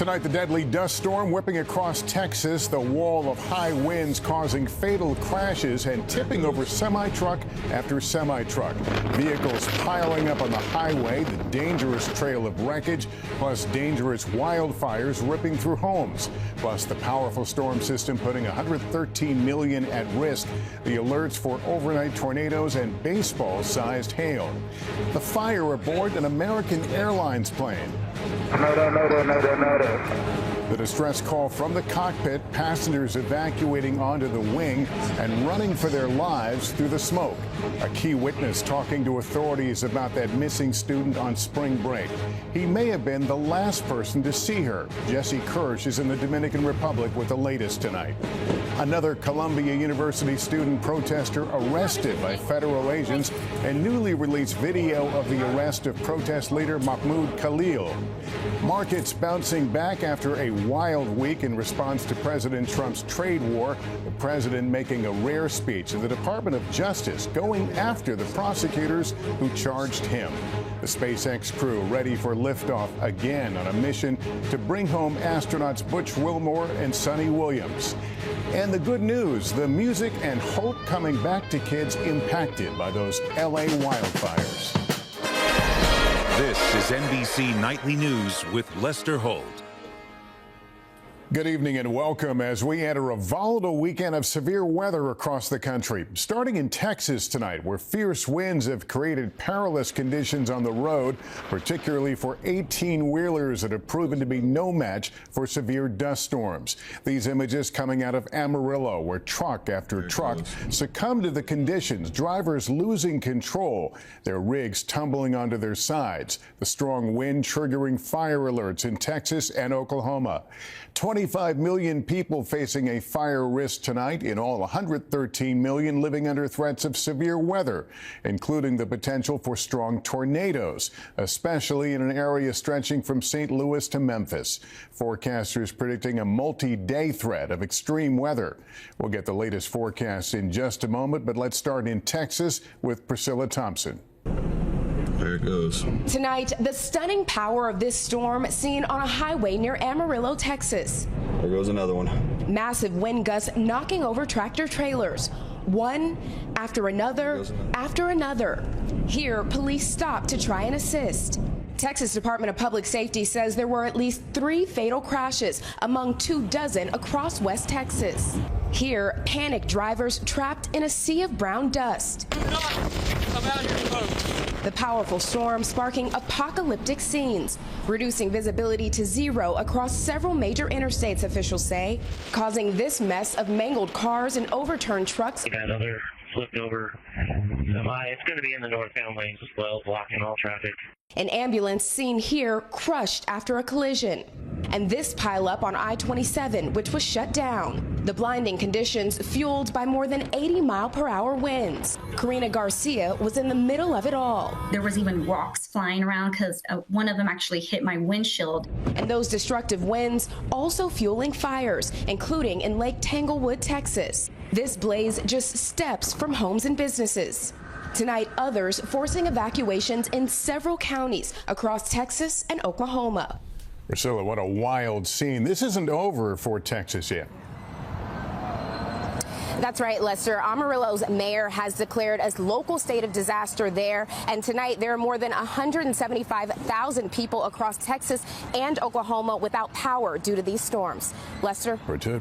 Tonight, the deadly dust storm whipping across Texas, the wall of high winds causing fatal crashes and tipping over semi-truck after semi-truck. Vehicles piling up on the highway, the dangerous trail of wreckage, plus dangerous wildfires ripping through homes. Plus, the powerful storm system putting 113 million at risk. The alerts for overnight tornadoes and baseball-sized hail. The fire aboard an American Airlines plane. The distress call from the cockpit, passengers evacuating onto the wing and running for their lives through the smoke. A key witness talking to authorities about that missing student on spring break. He may have been the last person to see her. Jesse Kirsch is in the Dominican Republic with the latest tonight. Another Columbia University student protester arrested by federal agents, and newly released video of the arrest of protest leader Mahmoud Khalil. Markets bouncing back after a wild week in response to President Trump's trade war. The president making a rare speech in the Department of Justice, going after the prosecutors who charged him. The SpaceX crew ready for liftoff again on a mission to bring home astronauts Butch Wilmore and Sonny Williams. And the good news, the music and hope coming back to kids impacted by those LA wildfires. This is NBC Nightly News with Lester Holt. Good evening and welcome as we enter a volatile weekend of severe weather across the country. Starting in Texas tonight, where fierce winds have created perilous conditions on the road, particularly for 18-wheelers that have proven to be no match for severe dust storms. These images coming out of Amarillo, where truck after truck succumbed to the conditions, drivers losing control, their rigs tumbling onto their sides. The strong wind triggering fire alerts in Texas and Oklahoma. 25 million people facing a fire risk tonight. In all, 113 million living under threats of severe weather, including the potential for strong tornadoes, especially in an area stretching from St. Louis to Memphis. Forecasters predicting a multi-day threat of extreme weather. We'll get the latest forecasts in just a moment, but let's start in Texas with Priscilla Thompson. There it goes. Tonight, the stunning power of this storm seen on a highway near Amarillo, Texas. There goes another one. Massive wind gusts knocking over tractor trailers. One after another after another. Here, police stopped to try and assist. Texas Department of Public Safety says there were at least 3 fatal crashes among 24 across West Texas. Here, panicked drivers trapped in a sea of brown dust. Come out here, folks. The powerful storm sparking apocalyptic scenes, reducing visibility to 0 across several major interstates, officials say, causing this mess of mangled cars and overturned trucks. That other flipped over semi. It's going to be in the northbound lanes as well, blocking all traffic. An ambulance seen here crushed after a collision. And this pileup on I-27, which was shut down. The blinding conditions fueled by more than 80-mile-per-hour winds. Karina Garcia was in the middle of it all. There was even rocks flying around because one of them actually hit my windshield. And those destructive winds also fueling fires, including in Lake Tanglewood, Texas. This blaze just steps from homes and businesses. Tonight, others forcing evacuations in several counties across Texas and Oklahoma. Priscilla, what a wild scene. This isn't over for Texas yet. That's right, Lester. Amarillo's mayor has declared a local state of disaster there. And tonight, there are more than 175,000 people across Texas and Oklahoma without power due to these storms. Lester?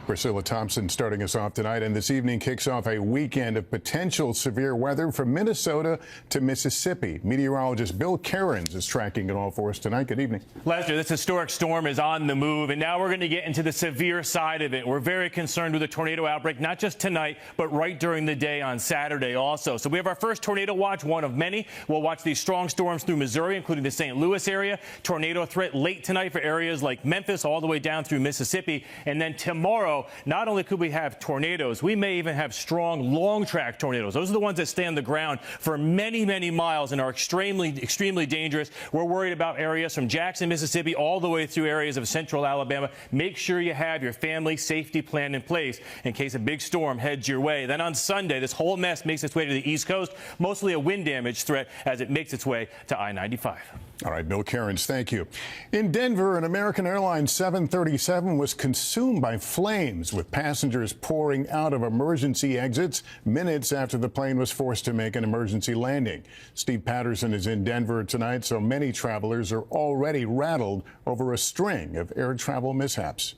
Priscilla Thompson starting us off tonight. And this evening kicks off a weekend of potential severe weather from Minnesota to Mississippi. Meteorologist Bill Cairns is tracking it all for us tonight. Good evening. Lester, this historic storm is on the move, and now we're going to get into the severe side of it. We're very concerned with a tornado outbreak, not just tonight, but right during the day on Saturday also. So we have our first tornado watch, one of many. We'll watch these strong storms through Missouri, including the St. Louis area. Tornado threat late tonight for areas like Memphis all the way down through Mississippi. And then tomorrow, not only could we have tornadoes, we may even have strong long-track tornadoes. Those are the ones that stay on the ground for many, many miles and are extremely dangerous. We're worried about areas from Jackson, Mississippi, all the way through areas of central Alabama. Make sure you have your family safety plan in place in case a big storm heads heads your way. Then on Sunday, this whole mess makes its way to the East Coast, mostly a wind damage threat as it makes its way to I-95. All right, Bill Cairns, thank you. In Denver, an American Airlines 737 was consumed by flames, with passengers pouring out of emergency exits minutes after the plane was forced to make an emergency landing. Steve Patterson is in Denver tonight, so many travelers are already rattled over a string of air travel mishaps.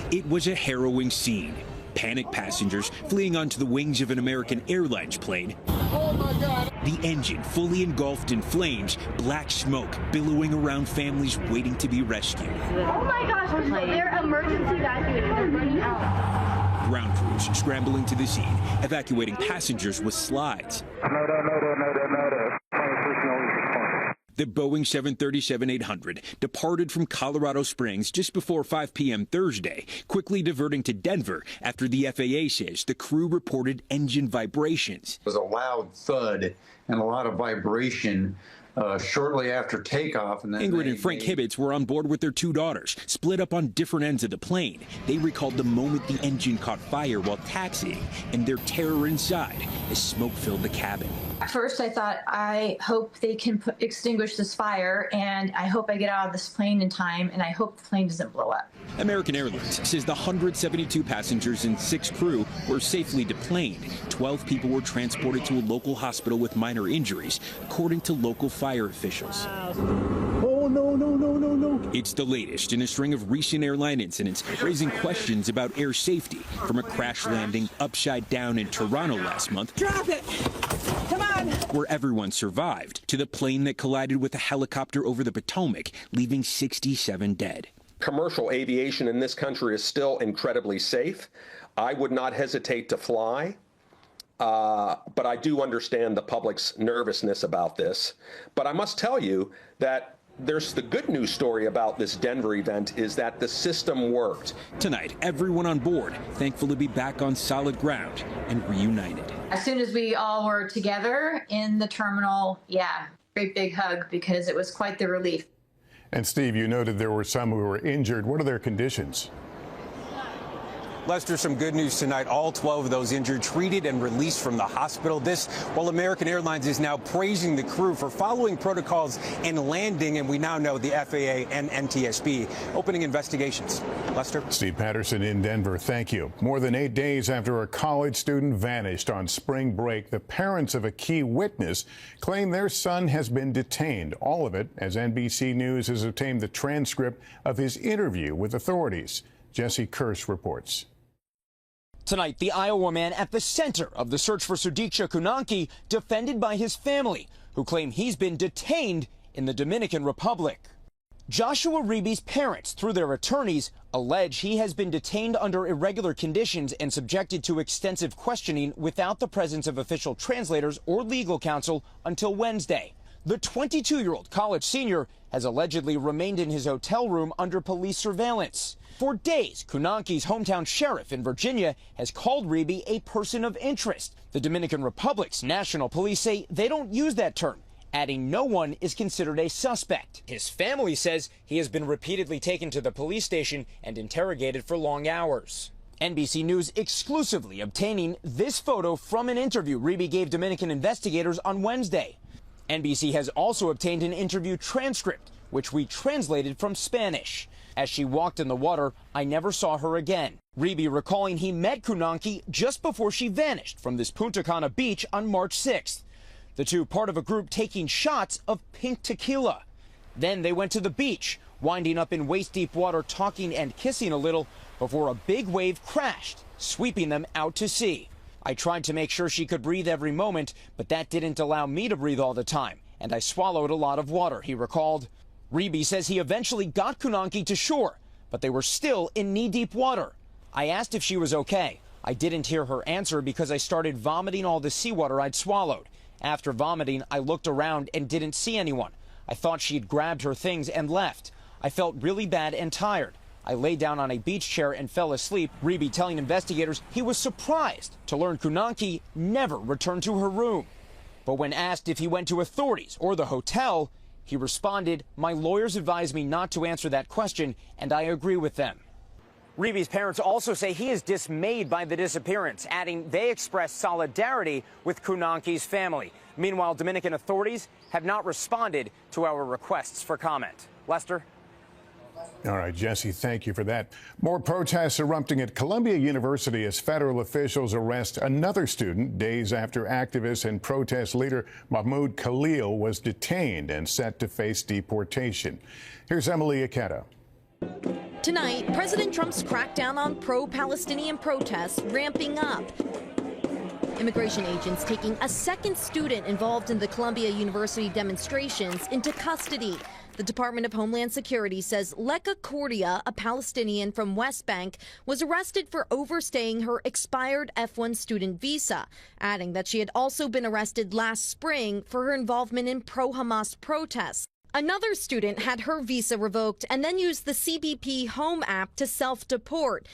It was a harrowing scene. Panicked passengers fleeing onto the wings of an American Airlines plane. Oh my God. The engine fully engulfed in flames, black smoke billowing around families waiting to be rescued. Oh my gosh, they're emergency evacuating. They're running out. Ground crews scrambling to the scene, evacuating passengers with slides. The Boeing 737-800 departed from Colorado Springs just before 5 p.m. Thursday, quickly diverting to Denver after the FAA says the crew reported engine vibrations. It was a loud thud and a lot of vibration shortly after takeoff. And then Ingrid and Frank Hibbets were on board with their two daughters, split up on different ends of the plane. They recalled the moment the engine caught fire while taxiing and their terror inside as smoke filled the cabin. At first, I thought, I hope they can extinguish this fire, and I hope I get out of this plane in time, and I hope the plane doesn't blow up. American Airlines says the 172 passengers and 6 crew were safely deplaned. 12 people were transported to a local hospital with minor injuries, according to local fire officials. Oh, no, no, no, no, no. It's the latest in a string of recent airline incidents, raising questions about air safety, from a crash landing upside down in Toronto last month. Drop it! Come on! Where everyone survived, to the plane that collided with a helicopter over the Potomac, leaving 67 dead. Commercial aviation in this country is still incredibly safe. I would not hesitate to fly, but I do understand the public's nervousness about this. But I must tell you that there's the good news story about this Denver event is that the system worked. Tonight, everyone on board thankful to be back on solid ground and reunited. As soon as we all were together in the terminal, yeah, great big hug, because it was quite the relief. And Steve, you noted there were some who were injured. What are their conditions? Lester, some good news tonight. All 12 of those injured treated and released from the hospital. This while American Airlines is now praising the crew for following protocols and landing, and we now know the FAA and NTSB opening investigations. Lester? Steve Patterson in Denver, thank you. More than 8 days after a college student vanished on spring break, the parents of a key witness claim their son has been detained. All of it as NBC News has obtained the transcript of his interview with authorities. Jesse Kirsch reports. Tonight, the Iowa man at the center of the search for Sudiksha Kunanki, defended by his family, who claim he's been detained in the Dominican Republic. Joshua Reeby's parents, through their attorneys, allege he has been detained under irregular conditions and subjected to extensive questioning without the presence of official translators or legal counsel until Wednesday. The 22-year-old college senior has allegedly remained in his hotel room under police surveillance. For days, Kunanki's hometown sheriff in Virginia has called Reeby a person of interest. The Dominican Republic's national police say they don't use that term, adding no one is considered a suspect. His family says he has been repeatedly taken to the police station and interrogated for long hours. NBC News exclusively obtaining this photo from an interview Reeby gave Dominican investigators on Wednesday. NBC has also obtained an interview transcript, which we translated from Spanish. As she walked in the water, I never saw her again. Reeby recalling he met Kunanki just before she vanished from this Punta Cana beach on March 6th. The two part of a group taking shots of pink tequila. Then they went to the beach, winding up in waist-deep water, talking and kissing a little before a big wave crashed, sweeping them out to sea. I tried to make sure she could breathe every moment, but that didn't allow me to breathe all the time, and I swallowed a lot of water, he recalled. Reeby says he eventually got Kunanki to shore, but they were still in knee-deep water. I asked if she was okay. I didn't hear her answer because I started vomiting all the seawater I'd swallowed. After vomiting, I looked around and didn't see anyone. I thought she'd grabbed her things and left. I felt really bad and tired. I lay down on a beach chair and fell asleep, Reeby telling investigators he was surprised to learn Kunanki never returned to her room. But when asked if he went to authorities or the hotel, he responded, "My lawyers advised me not to answer that question, and I agree with them." Reeby's parents also say he is dismayed by the disappearance, adding they express solidarity with Kunanki's family. Meanwhile, Dominican authorities have not responded to our requests for comment. Lester? All right, Jesse, thank you for that. More protests erupting at Columbia University as federal officials arrest another student days after activist and protest leader Mahmoud Khalil was detained and set to face deportation. Here's Emily Aketa. Tonight, President Trump's crackdown on pro-Palestinian protests ramping up. Immigration agents taking a second student involved in the Columbia University demonstrations into custody. The Department of Homeland Security says Leka Cordia, a Palestinian from West Bank, was arrested for overstaying her expired F-1 student visa, adding that she had also been arrested last spring for her involvement in pro-Hamas protests. Another student had her visa revoked and then used the CBP Home app to self-deport.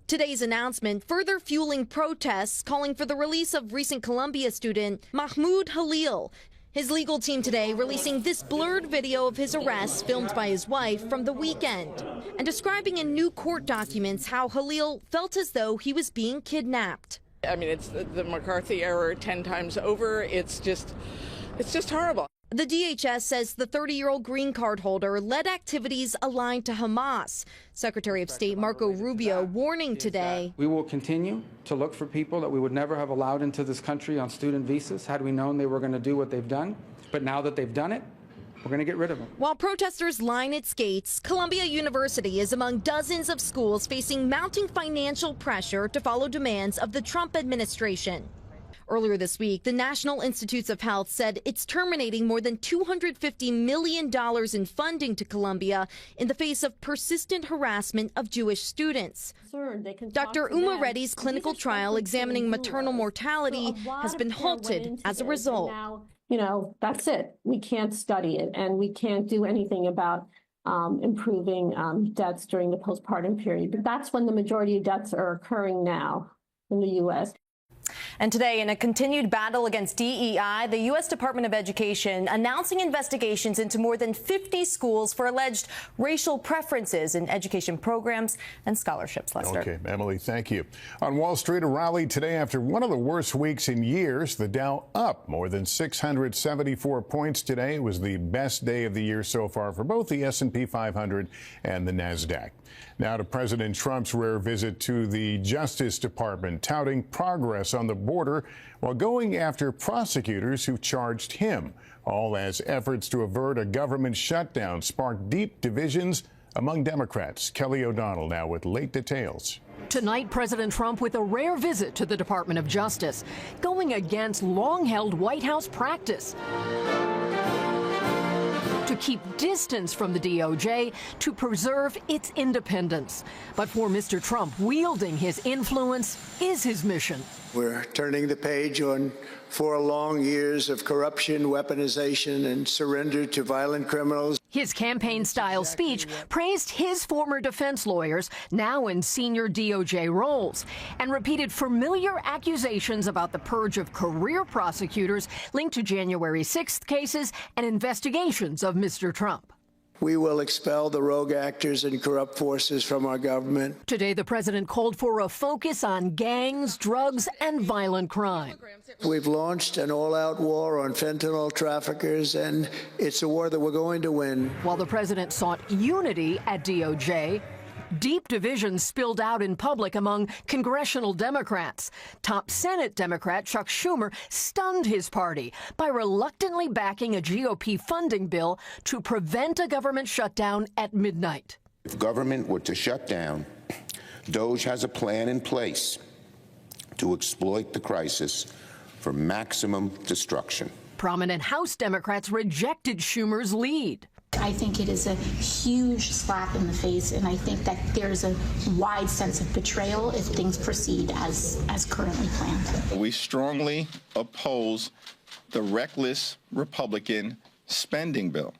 Today's announcement further fueling protests calling for the release of recent Columbia student Mahmoud Khalil. His legal team today releasing this blurred video of his arrest filmed by his wife from the weekend and describing in new court documents how Khalil felt as though he was being kidnapped. I mean, it's the McCarthy error 10 times over. It's just horrible. The DHS says the 30-year-old green card holder led activities aligned to Hamas. Secretary of State Marco Rubio warning today. We will continue to look for people that we would never have allowed into this country on student visas had we known they were going to do what they've done. But now that they've done it, we're going to get rid of them. While protesters line its gates, Columbia University is among dozens of schools facing mounting financial pressure to follow demands of the Trump administration. Earlier this week, the National Institutes of Health said it's terminating more than $250 million in funding to Columbia in the face of persistent harassment of Jewish students. Dr. Uma Reddy's clinical trial examining maternal mortality has been halted as a result. You know, that's it. We can't study it, and we can't do anything about improving deaths during the postpartum period. But that's when the majority of deaths are occurring now in the U.S. And today, in a continued battle against DEI, the U.S. Department of Education announcing investigations into more than 50 schools for alleged racial preferences in education programs and scholarships. Lester. Okay, Emily, thank you. On Wall Street, a rally today after one of the worst weeks in years. The Dow up more than 674 points today. It was the best day of the year so far for both the S&P 500 and the NASDAQ. Now to President Trump's rare visit to the Justice Department, touting progress on the border while going after prosecutors who charged him, all as efforts to avert a government shutdown sparked deep divisions among Democrats. Kelly O'Donnell now with late details. Tonight, President Trump with a rare visit to the Department of Justice, going against long-held White House practice to keep distance from the DOJ to preserve its independence. But for Mr. Trump, wielding his influence is his mission. We're turning the page on 4 long years of corruption, weaponization, and surrender to violent criminals. His campaign-style speech praised his former defense lawyers, now in senior DOJ roles, and repeated familiar accusations about the purge of career prosecutors linked to January 6th cases and investigations of Mr. Trump. We will expel the rogue actors and corrupt forces from our government. Today, the president called for a focus on gangs, drugs, and violent crime. We've launched an all-out war on fentanyl traffickers, and it's a war that we're going to win. While the president sought unity at DOJ, deep divisions spilled out in public among congressional Democrats. Top Senate Democrat Chuck Schumer stunned his party by reluctantly backing a GOP funding bill to prevent a government shutdown at midnight. If government were to shut down, DOJ has a plan in place to exploit the crisis for maximum destruction. Prominent House Democrats rejected Schumer's lead. I think it is a huge slap in the face, and I think that there's a wide sense of betrayal if things proceed as currently planned. We strongly oppose the reckless Republican spending bill.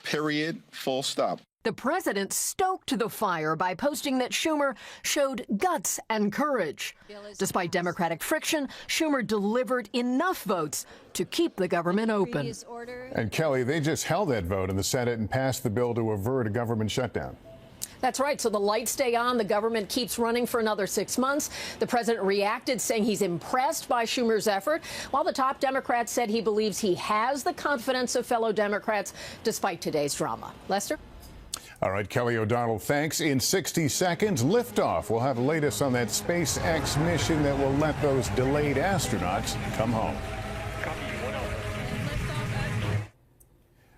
Period. Full stop. The president stoked the fire by posting that Schumer showed guts and courage. Despite Democratic friction, Schumer delivered enough votes to keep the government open. And Kelly, they just held that vote in the Senate and passed the bill to avert a government shutdown. That's right. So the lights stay on. The government keeps running for another 6 months. The president reacted, saying he's impressed by Schumer's effort, while the top Democrat said he believes he has the confidence of fellow Democrats despite today's drama. Lester? All right, Kelly O'Donnell, thanks. In 60 seconds, liftoff. We'll have the latest on that SpaceX mission that will let those delayed astronauts come home.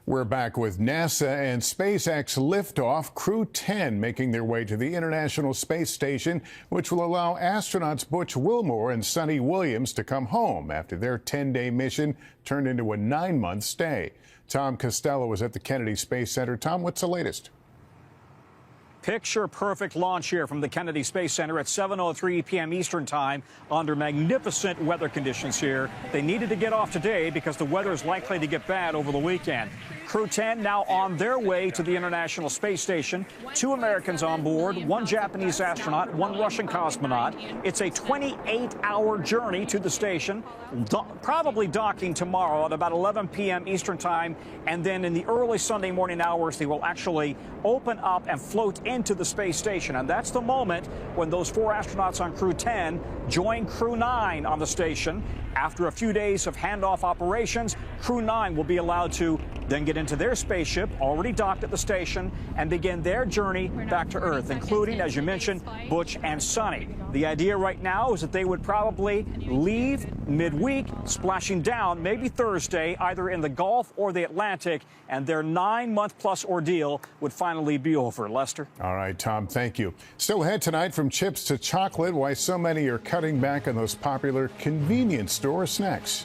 We're back with NASA and SpaceX liftoff. Crew 10 making their way to the International Space Station, which will allow astronauts Butch Wilmore and Sonny Williams to come home after their 10-day mission turned into a 9-month stay. Tom Costello is at the Kennedy Space Center. Tom, what's the latest? Picture-perfect launch here from the Kennedy Space Center at 7:03 p.m. Eastern Time under magnificent weather conditions here. They needed to get off today because the weather is likely to get bad over the weekend. Crew 10 now on their way to the International Space Station. 2 Americans on board, 1 Japanese astronaut, 1 Russian cosmonaut. It's a 28-hour journey to the station, probably docking tomorrow at about 11 p.m. Eastern Time. And then in the early Sunday morning hours, they will actually open up and float into the space station. And that's the moment when those 4 astronauts on Crew 10 join Crew 9 on the station. After a few days of handoff operations, Crew 9 will be allowed to then get into their spaceship, already docked at the station, and begin their journey back to Earth, including, as you mentioned, Butch and Sonny. The idea right now is that they would probably leave midweek, splashing down maybe Thursday, either in the Gulf or the Atlantic, and their 9-month-plus ordeal would finally be over. Lester? All right, Tom, thank you. Still ahead tonight, from chips to chocolate, why so many are cutting back on those popular convenience store snacks.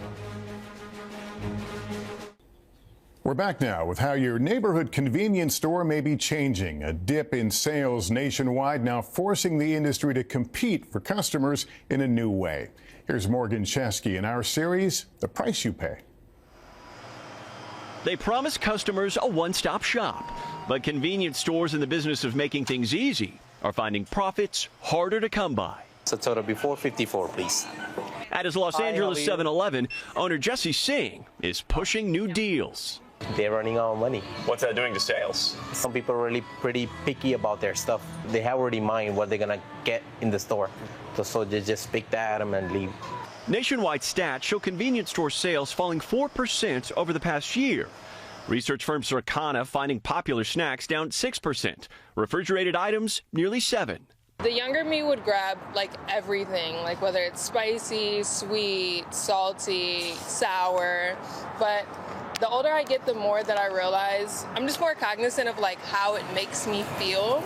We're back now with how your neighborhood convenience store may be changing. A dip in sales nationwide now forcing the industry to compete for customers in a new way. Here's Morgan Chesky in our series, The Price You Pay. They promise customers a one-stop shop, but convenience stores in the business of making things easy are finding profits harder to come by. So total before 54, please. At his Los Angeles 7-Eleven, owner Jesse Singh is pushing new deals. They're running out of money. What's that doing to sales? Some people are really pretty picky about their stuff. They have already in mind what they're going to get in the store. So they just pick that item and leave. Nationwide stats show convenience store sales falling 4% over the past year. Research firm Circana finding popular snacks down 6%. Refrigerated items nearly 7%. The younger me would grab like everything, like whether it's spicy, sweet, salty, sour, but the older I get, the more that I realize I'm just more cognizant of like how it makes me feel.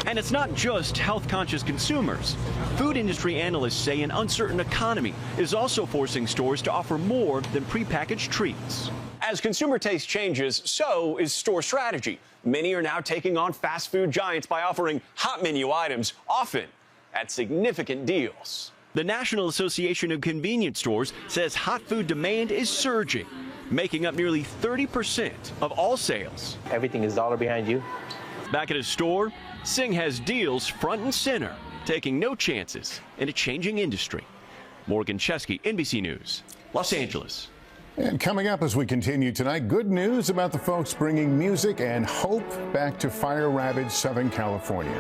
And it's not just health-conscious consumers. Food industry analysts say an uncertain economy is also forcing stores to offer more than prepackaged treats. As consumer taste changes, so is store strategy. Many are now taking on fast food giants by offering hot menu items, often at significant deals. The National Association of Convenience Stores says hot food demand is surging, making up nearly 30% of all sales. Everything is dollar behind you. Back at his store, Singh has deals front and center, taking no chances in a changing industry. Morgan Chesky, NBC News, Los Angeles. And coming up as we continue tonight, good news about the folks bringing music and hope back to fire-ravaged Southern California.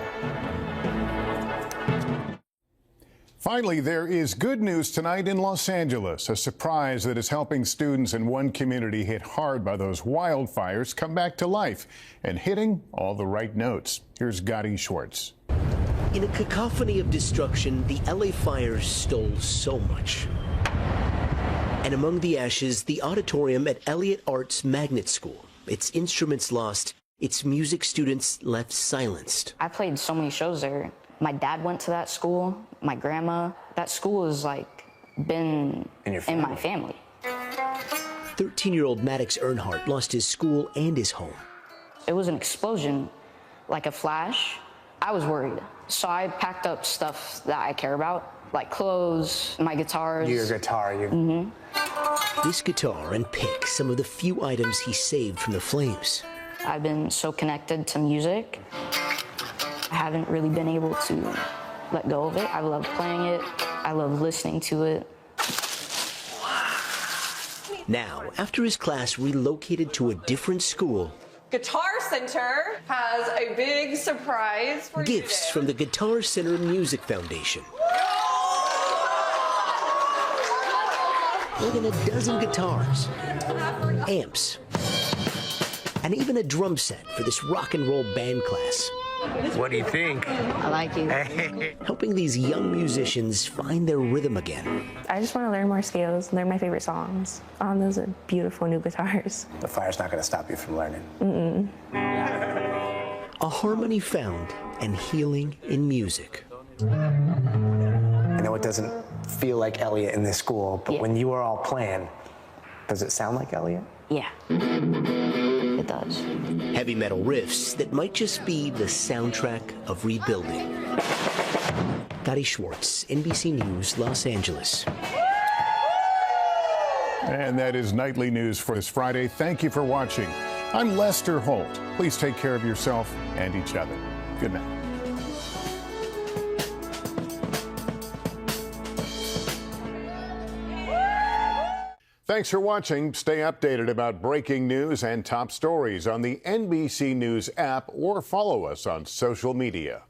Finally, there is good news tonight in Los Angeles, a surprise that is helping students in one community hit hard by those wildfires come back to life and hitting all the right notes. Here's Gotti Schwartz. In a cacophony of destruction, the LA fires stole so much. And among the ashes, the auditorium at Elliott Arts Magnet School. Its instruments lost, its music students left silenced. I played so many shows there. My dad went to that school, my grandma. That school has like been in my family. 13-year-old Maddox Earnhardt lost his school and his home. It was an explosion, like a flash. I was worried. So I packed up stuff that I care about, like clothes, my guitars. Your guitar, This guitar and pick, some of the few items he saved from the flames. I've been so connected to music. I haven't really been able to let go of it. I love playing it. I love listening to it. Now, after his class relocated to a different school, Guitar Center has a big surprise for Gifts you from the Guitar Center Music Foundation. More than a dozen guitars, amps, and even a drum set for this rock and roll band class. What do you think? I like you. Helping these young musicians find their rhythm again. I just want to learn more scales. Learn my favorite songs on those beautiful new guitars. The fire's not going to stop you from learning. A harmony found and healing in music. I know it doesn't feel like Elliot in this school, but when you are all playing, does it sound like Elliot? Yeah, it does. Heavy metal riffs that might just be the soundtrack of rebuilding. Gotti Schwartz, NBC News, Los Angeles. And that is Nightly News for this Friday. Thank you for watching. I'm Lester Holt. Please take care of yourself and each other. Good night. Thanks for watching. Stay updated about breaking news and top stories on the NBC News app or follow us on social media.